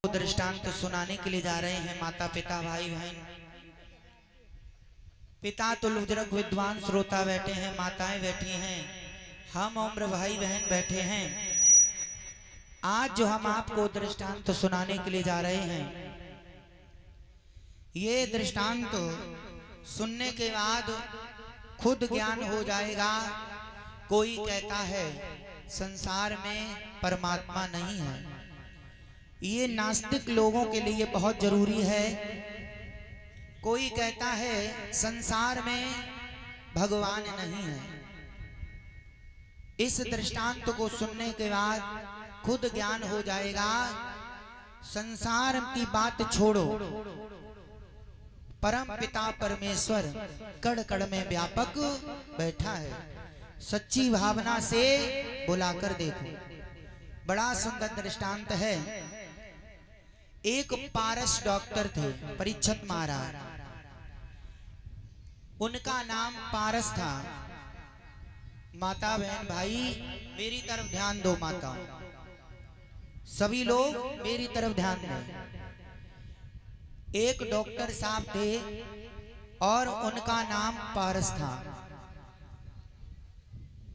दृष्टांत सुनाने के लिए जा रहे हैं माता पिता भाई बहन। पिता तो बुजुर्ग विद्वान श्रोता बैठे हैं, माताएं बैठी हैं, हम उम्र भाई बहन बैठे हैं। आज जो हम आपको दृष्टांत सुनाने के लिए जा रहे हैं, ये दृष्टांत सुनने के बाद खुद ज्ञान हो जाएगा। कोई कहता है संसार में परमात्मा नहीं है, ये नास्तिक लोगों के लिए बहुत जरूरी है। कोई कहता है संसार में भगवान नहीं है। इस दृष्टांत को सुनने के बाद खुद ज्ञान हो जाएगा। संसार की बात छोड़ो, परम पिता परमेश्वर कण कण में व्यापक बैठा है। सच्ची भावना से बुलाकर देखो। बड़ा सुंदर दृष्टांत है। एक पारस डॉक्टर थे, परीक्षित महाराज। उनका नाम पारस था। माता बहन भाई मेरी तरफ ध्यान दो, माता सभी लोग मेरी तरफ ध्यान दें। एक डॉक्टर साहब थे और उनका नाम पारस था।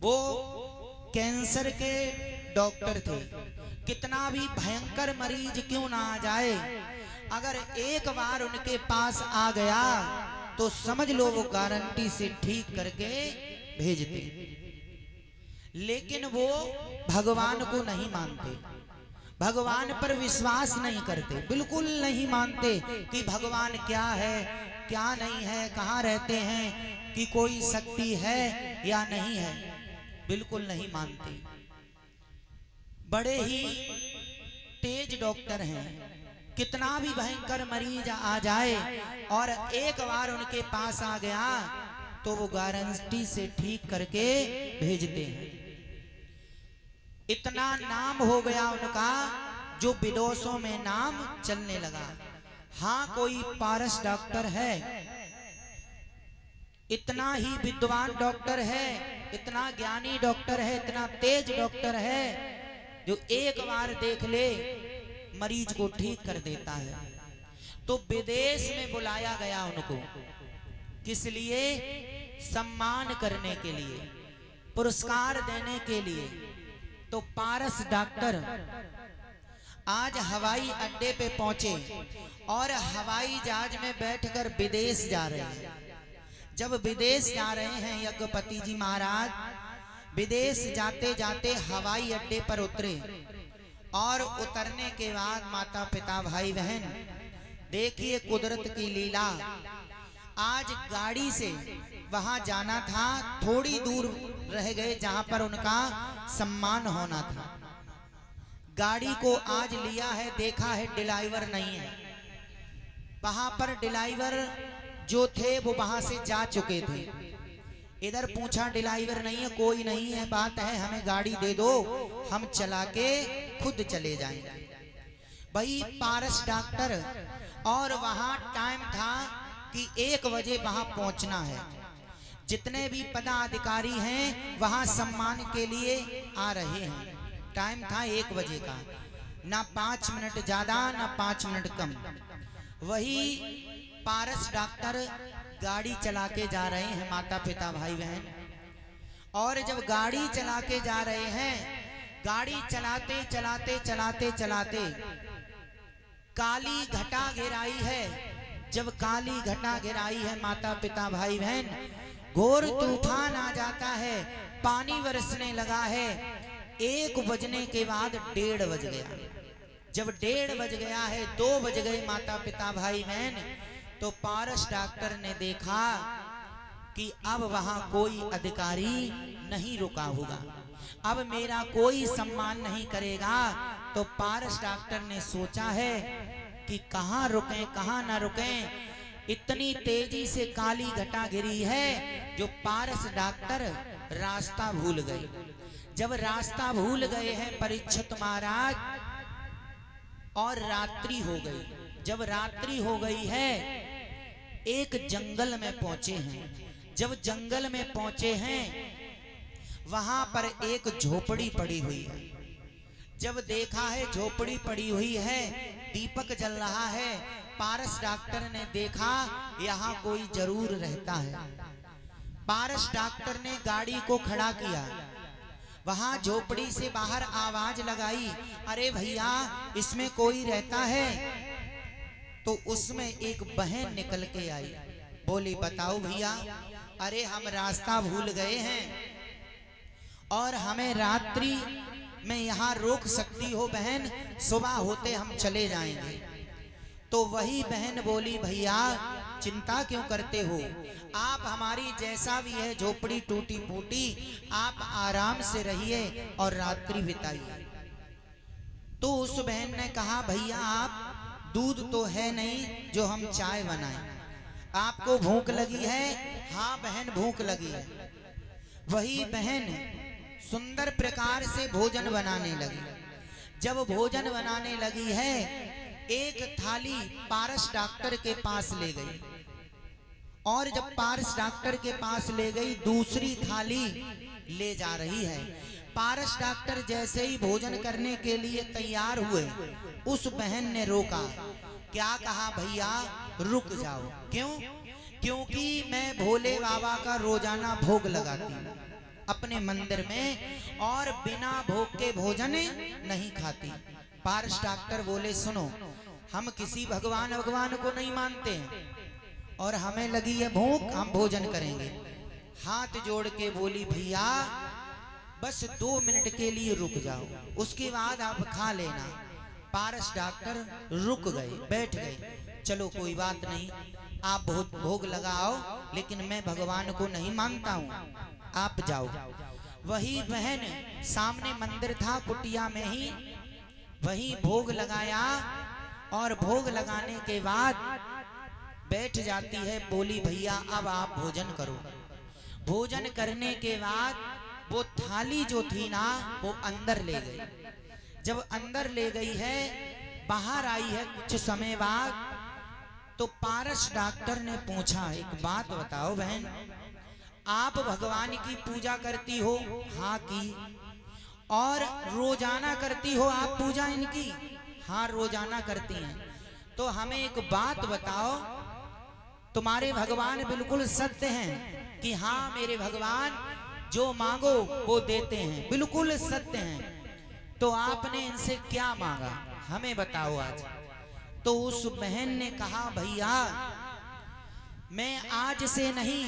वो कैंसर के डॉक्टर थे। कितना भी भयंकर मरीज क्यों ना आ जाए, अगर एक बार उनके पास आ गया तो समझ लो वो गारंटी से ठीक करके भेजते। लेकिन वो भगवान को नहीं मानते, भगवान पर विश्वास नहीं करते, बिल्कुल नहीं मानते कि भगवान क्या है क्या नहीं है, कहाँ रहते हैं, कि कोई शक्ति है या नहीं है, बिल्कुल नहीं मानते। बड़े ही तेज डॉक्टर हैं। कितना भी भयंकर मरीज आ जाए और एक बार उनके पास आ गया तो वो गारंटी से ठीक करके भेजते हैं। इतना नाम हो गया उनका, जो विदेशों में नाम चलने लगा। हाँ, कोई पारस डॉक्टर है, इतना ही विद्वान डॉक्टर है, इतना ज्ञानी डॉक्टर है, इतना तेज डॉक्टर है, जो एक बार देख ले मरीज को ठीक कर देता है। तो विदेश में बुलाया गया उनको, किस लिए? सम्मान करने के लिए, पुरस्कार देने के लिए। तो पारस डॉक्टर आज हवाई अड्डे पे पहुंचे और हवाई जहाज में बैठकर विदेश जा रहे हैं। जब विदेश जा रहे हैं यज्ञपति जी महाराज, विदेश जाते जाते हवाई अड्डे पर उतरे और उतरने के बाद माता पिता भाई बहन देखिए कुदरत की लीला। आज गाड़ी से वहां जाना था, थोड़ी दूर रह गए जहां पर उनका सम्मान होना था। गाड़ी को आज लिया है, देखा है ड्राइवर नहीं है। वहां पर ड्राइवर जो थे वो वहां से जा चुके थे। इधर पूछा ड्राइवर नहीं है, कोई नहीं है, बात है हमें गाड़ी दे दो, हम चला के खुद चले जाएंगे। भाई पारस डॉक्टर, और वहां टाइम था कि 1 बजे वहां पहुंचना है। जितने भी पदाधिकारी हैं वहां सम्मान के लिए आ रहे हैं। टाइम था 1 बजे का, ना 5 मिनट ज्यादा ना 5 मिनट कम। वही पारस डॉक्टर गाड़ी चला के जा रहे हैं माता पिता भाई बहन। और जब गाड़ी चला के जा रहे हैं, गाड़ी चलाते चलाते चलाते चलाते काली घटा घेराई है। जब काली घटा घेराई है माता पिता भाई बहन, घोर तूफान आ जाता है, पानी बरसने लगा है। 1 बजने के बाद 1:30 बज गया। जब 1:30 बज गया है, 2 बज गए माता पिता भाई बहन, तो पारस डॉक्टर ने देखा कि अब वहां कोई अधिकारी नहीं रुका होगा, अब मेरा कोई सम्मान नहीं करेगा। तो पारस डॉक्टर ने सोचा है कि कहां रुकें कहां ना रुकें। इतनी तेजी से काली घटा गिरी है जो पारस डॉक्टर रास्ता भूल गए। जब रास्ता भूल गए हैं परीक्षित महाराज, और रात्रि हो गई। जब रात्रि हो गई है, एक जंगल में पहुंचे हैं। जब जंगल में पहुंचे हैं, वहां पर एक झोपड़ी पड़ी हुई है। जब देखा है झोपड़ी पड़ी हुई है, दीपक जल रहा है, पारस डॉक्टर ने देखा यहाँ कोई जरूर रहता है। पारस डॉक्टर ने गाड़ी को खड़ा किया, वहां झोपड़ी से बाहर आवाज लगाई, अरे भैया इसमें कोई रहता है? तो उसमें एक बहन निकल के आई, बोली बताओ भैया, अरे हम रास्ता भूल गए हैं और हमें रात्रि में यहाँ रोक सकती हो बहन, सुबह होते हम चले जाएंगे। तो वही बहन बोली भैया चिंता क्यों करते हो, आप हमारी जैसा भी है झोपड़ी टूटी फूटी, आप आराम से रहिए और रात्रि बिताइए। तो उस बहन ने कहा भैया आप दूध तो है नहीं जो हम चाय बनाएं, आपको भूख लगी है? हाँ बहन भूख लगी है। वही बहन सुंदर प्रकार से भोजन बनाने लगी। जब भोजन बनाने लगी है, एक थाली पारस डॉक्टर के पास ले गई, और जब पारस डॉक्टर के पास ले गई दूसरी थाली ले जा रही है। पारस डॉक्टर जैसे ही भोजन करने के लिए तैयार हुए, उस बहन ने रोका, क्या कहा भैया रुक जाओ। क्यों? क्योंकि मैं भोले बाबा का रोजाना भोग लगाती हूँ अपने मंदिर में, और बिना भोग के भोजन नहीं खाती। पारस डॉक्टर बोले सुनो, हम किसी भगवान को नहीं मानते हैं और हमें लगी है भूख, हम भोजन करेंगे। हाथ जोड़ के बोली भैया बस 2 मिनट के लिए रुक जाओ, उसके बाद आप खा लेना। पारस डॉक्टर रुक गए, बैठ गए, चलो कोई बात नहीं, आप बहुत भोग लगाओ, लेकिन मैं भगवान को नहीं मानता हूँ, आप जाओ। वही बहन सामने मंदिर था कुटिया में ही, वही भोग लगाया, और भोग लगाने के बाद बैठ जाती है, बोली भैया अब आप भोजन करो। भोजन करने के बाद वो थाली जो थी ना वो अंदर ले गई। जब अंदर ले गई है, बाहर आई है कुछ समय बाद, तो पारस डॉक्टर ने पूछा एक बात बताओ बहन, आप भगवान की पूजा करती हो? हाँ की। और रोजाना करती हो आप पूजा इनकी? हाँ रोजाना करती हैं। तो हमें एक बात बताओ, तुम्हारे भगवान बिल्कुल सत्य हैं कि हाँ मेरे भगवान जो मांगो वो देते हैं, बिल्कुल सत्य हैं। तो आपने इनसे क्या मांगा हमें बताओ आज। तो उस बहन ने कहा भैया मैं आज से नहीं,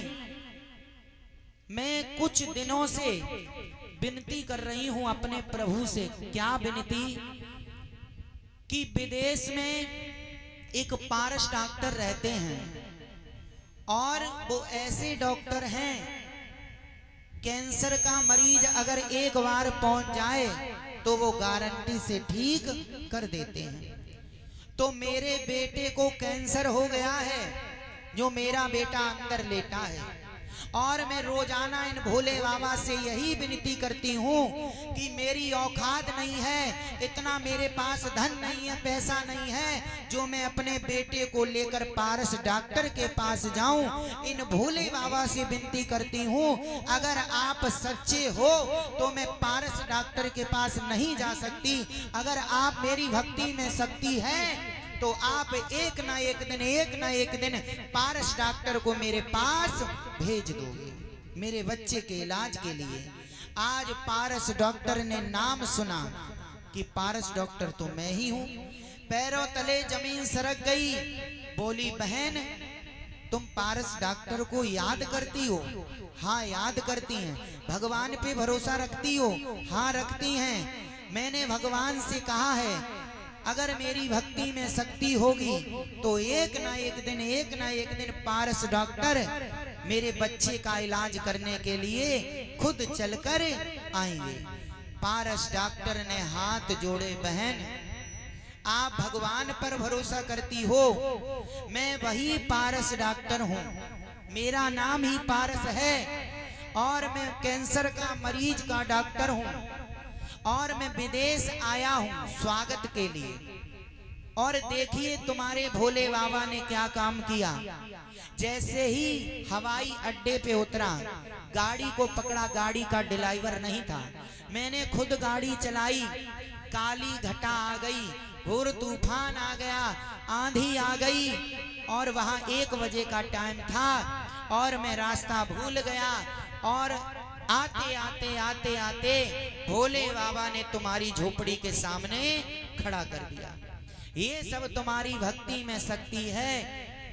मैं कुछ दिनों से विनती कर रही हूं अपने प्रभु से। क्या विनती? कि विदेश में एक पारस डॉक्टर रहते हैं, और वो ऐसे डॉक्टर हैं, कैंसर का मरीज अगर एक बार पहुंच जाए तो वो गारंटी से ठीक कर देते हैं। तो मेरे बेटे को कैंसर हो गया है, जो मेरा बेटा अंदर लेटा है, और मैं रोजाना इन भोले बाबा से यही विनती करती हूँ कि मेरी औकात नहीं है, इतना मेरे पास धन नहीं है, पैसा नहीं है, जो मैं अपने बेटे को लेकर पारस डॉक्टर के पास जाऊं। इन भोले बाबा से विनती करती हूँ, अगर आप सच्चे हो तो मैं पारस डॉक्टर के पास नहीं जा सकती, अगर आप मेरी भक्ति में शक्ति है तो आप एक ना एक दिन पारस डॉक्टर को मेरे पास भेज दोगे मेरे बच्चे के इलाज के लिए। आज पारस डॉक्टर ने नाम सुना कि पारस डॉक्टर तो मैं ही हूं। पैरों तले जमीन सरक गई। बोली बहन तुम पारस डॉक्टर को याद करती हो? हाँ याद करती हैं। भगवान पे भरोसा रखती हो? हाँ रखती हैं। मैंने भगवान से कहा है अगर मेरी भक्ति में शक्ति होगी तो एक ना एक दिन पारस डॉक्टर मेरे बच्चे का इलाज करने के लिए खुद चलकर आएंगे। पारस डॉक्टर ने हाथ जोड़े, बहन आप भगवान पर भरोसा करती हो, मैं वही पारस डॉक्टर हूँ, मेरा नाम ही पारस है, और मैं कैंसर का मरीज का डॉक्टर हूँ, और मैं विदेश आया हूं स्वागत के लिए। और देखिए तुम्हारे भोले बाबा ने क्या काम किया। जैसे ही हवाई अड्डे पे उतरा, गाड़ी को पकड़ा, गाड़ी का ड्राइवर नहीं था, मैंने खुद गाड़ी चलाई काली घटा आ गई, घोर तूफान आ गया, आंधी आ गई और वहां 1 बजे का टाइम था और मैं रास्ता भूल गया और आते आते आते आते भोले बाबा ने तुम्हारी झोपड़ी के सामने खड़ा कर दिया। ये सब तुम्हारी भक्ति में शक्ति है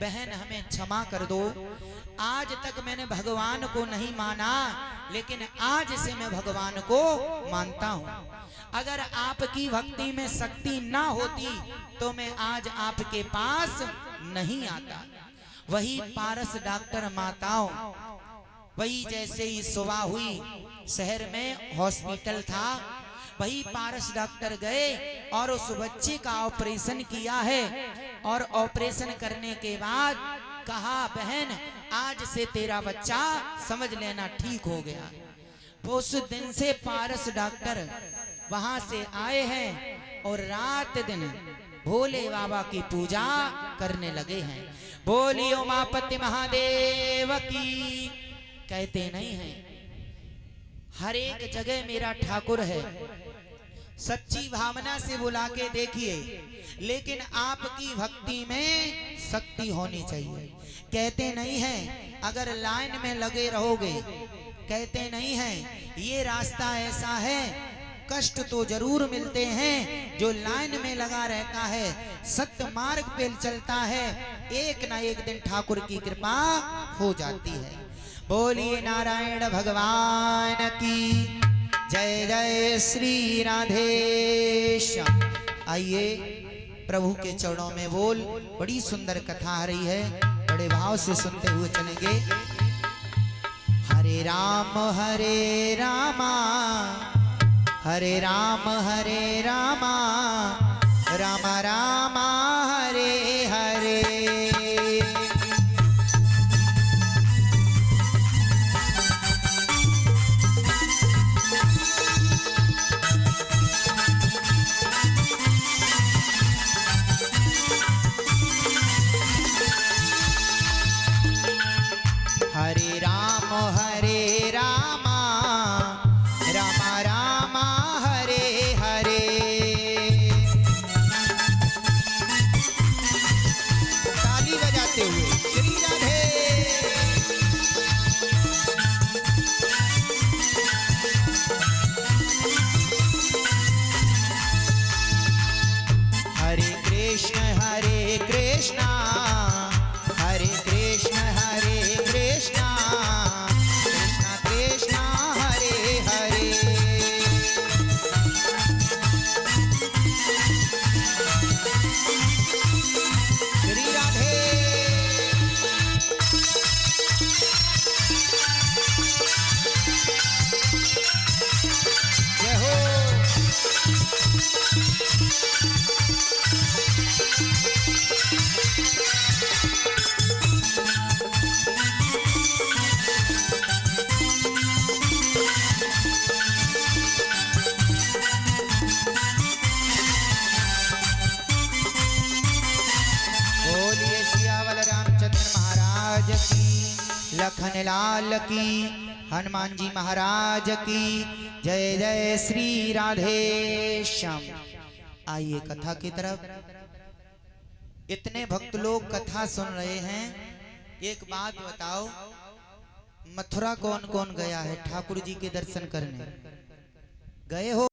बहन, हमें क्षमा कर दो। आज तक मैंने भगवान को नहीं माना, लेकिन आज से मैं भगवान को मानता हूँ। अगर आपकी भक्ति में शक्ति ना होती तो मैं आज आपके पास नहीं आता। वही पारस डॉक्टर माताओं, वही जैसे ही सुबह हुई शहर में हॉस्पिटल था, वही पारस डॉक्टर गए और उस बच्चे का ऑपरेशन किया है और ऑपरेशन करने के बाद कहा बहन आज से तेरा बच्चा समझ लेना ठीक हो गया। वो उस दिन से पारस डॉक्टर वहां से आए हैं और रात दिन भोले बाबा की पूजा करने लगे हैं। बोलियो उमापति महादेव की। कहते नहीं है हर एक जगह मेरा ठाकुर है, सच्ची भावना से बुला के देखिए, लेकिन आपकी भक्ति में शक्ति होनी चाहिए। कहते नहीं है अगर लाइन में लगे रहोगे, कहते नहीं है ये रास्ता ऐसा है, कष्ट तो जरूर मिलते हैं, जो लाइन में लगा रहता है सत्य मार्ग पे चलता है, एक ना एक दिन ठाकुर की कृपा हो जाती है। बोलिए नारायण भगवान की जय जय श्री राधेश्याम। आइए प्रभु के चरणों में बोल, बड़ी सुंदर कथा आ रही है, बड़े भाव से सुनते हुए चलेंगे। हरे रामा हरे रामा राम रामा हरे हरे। लखन लाल की, हनुमान जी महाराज की जय जय श्री राधेश्याम। आइए कथा की तरफ। इतने भक्त लोग कथा सुन रहे हैं, एक बात बताओ, मथुरा कौन कौन गया है ठाकुर जी के दर्शन करने? गए हो?